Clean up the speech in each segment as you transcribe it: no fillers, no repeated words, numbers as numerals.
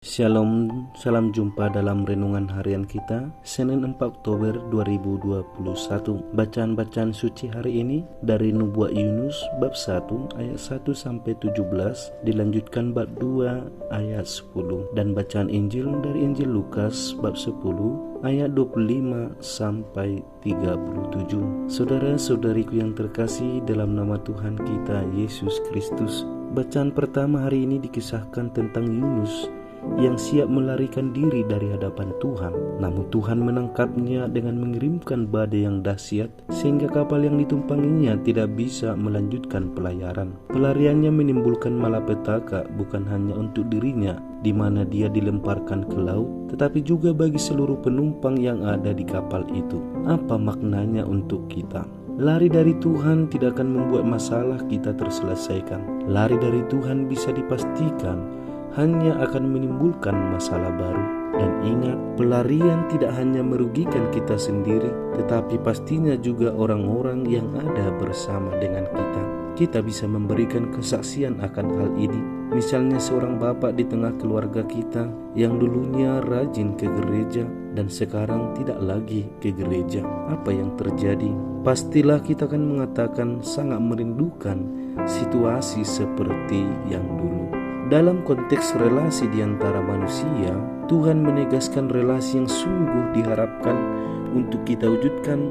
Shalom, salam jumpa dalam renungan harian kita Senin 4 Oktober 2021. Bacaan-bacaan suci hari ini dari Nubuat Yunus bab 1 ayat 1 sampai 17, dilanjutkan bab 2 ayat 10, dan bacaan Injil dari Injil Lukas bab 10 ayat 25 sampai 37. Saudara-saudariku yang terkasih dalam nama Tuhan kita Yesus Kristus, bacaan pertama hari ini dikisahkan tentang Yunus yang siap melarikan diri dari hadapan Tuhan. Namun Tuhan menangkapnya dengan mengirimkan badai yang dahsyat sehingga kapal yang ditumpanginya tidak bisa melanjutkan pelayaran. Pelariannya menimbulkan malapetaka bukan hanya untuk dirinya di mana dia dilemparkan ke laut, tetapi juga bagi seluruh penumpang yang ada di kapal itu. Apa maknanya untuk kita? Lari dari Tuhan tidak akan membuat masalah kita terselesaikan. Lari dari Tuhan bisa dipastikan hanya akan menimbulkan masalah baru. Dan ingat, pelarian tidak hanya merugikan kita sendiri, tetapi pastinya juga orang-orang yang ada bersama dengan kita. Kita bisa memberikan kesaksian akan hal ini. Misalnya seorang bapak di tengah keluarga kita yang dulunya rajin ke gereja dan sekarang tidak lagi ke gereja. Apa yang terjadi? Pastilah kita akan mengatakan sangat merindukan situasi seperti yang dulu. Dalam konteks relasi di antara manusia, Tuhan menegaskan relasi yang sungguh diharapkan untuk kita wujudkan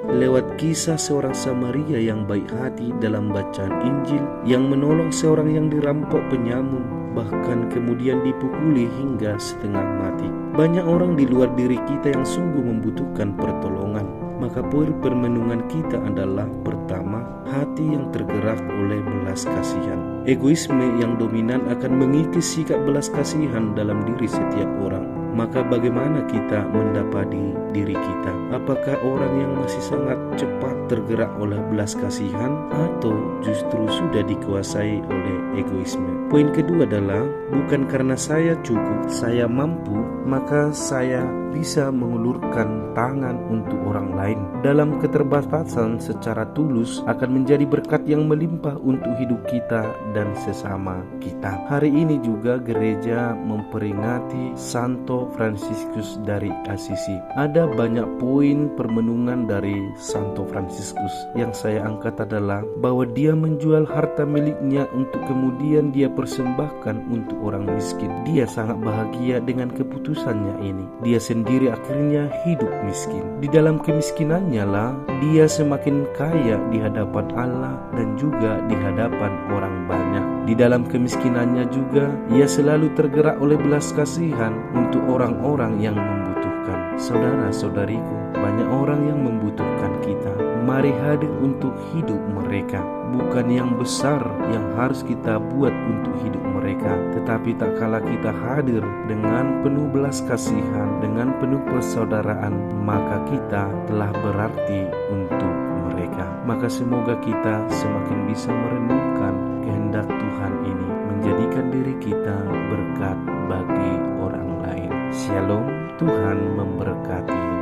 lewat kisah seorang Samaria yang baik hati dalam bacaan Injil, yang menolong seorang yang dirampok penyamun, bahkan kemudian dipukuli hingga setengah mati. Banyak orang di luar diri kita yang sungguh membutuhkan pertolongan. Maka poin permenungan kita adalah pertama, hati yang tergerak oleh belas kasihan. Egoisme yang dominan akan mengikis sikap belas kasihan dalam diri setiap orang. Maka bagaimana kita mendapati diri kita? Apakah orang yang masih sangat cepat tergerak oleh belas kasihan atau justru sudah dikuasai oleh egoisme? Poin kedua adalah bukan karena saya cukup, saya mampu, maka saya bisa mengulurkan tangan untuk orang lain. Dalam keterbatasan secara tulus akan menjadi berkat yang melimpah untuk hidup kita dan sesama kita. Hari ini juga gereja memperingati Santo Fransiskus dari Assisi. Ada banyak poin permenungan dari Santo Fransiskus. Yang saya angkat adalah bahwa dia menjual harta miliknya untuk kemudian dia persembahkan untuk orang miskin. Dia sangat bahagia dengan keputusannya ini. Dia sendiri akhirnya hidup miskin. Di dalam kemiskinannya lah dia semakin kaya di hadapan Allah dan juga di hadapan orang banyak. Di dalam kemiskinannya juga ia selalu tergerak oleh belas kasihan untuk orang-orang yang membutuhkan. Saudara-saudariku, banyak orang yang membutuhkan kita. Mari hadir untuk hidup mereka. Bukan yang besar yang harus kita buat untuk hidup mereka, tetapi tak kala kita hadir dengan penuh belas kasihan, dengan penuh persaudaraan, maka kita telah berarti untuk mereka. Maka semoga kita semakin bisa merenungkan kehendak Tuhan ini, menjadikan diri kita berkat bagi orang lain. Shalom, Tuhan memberkati.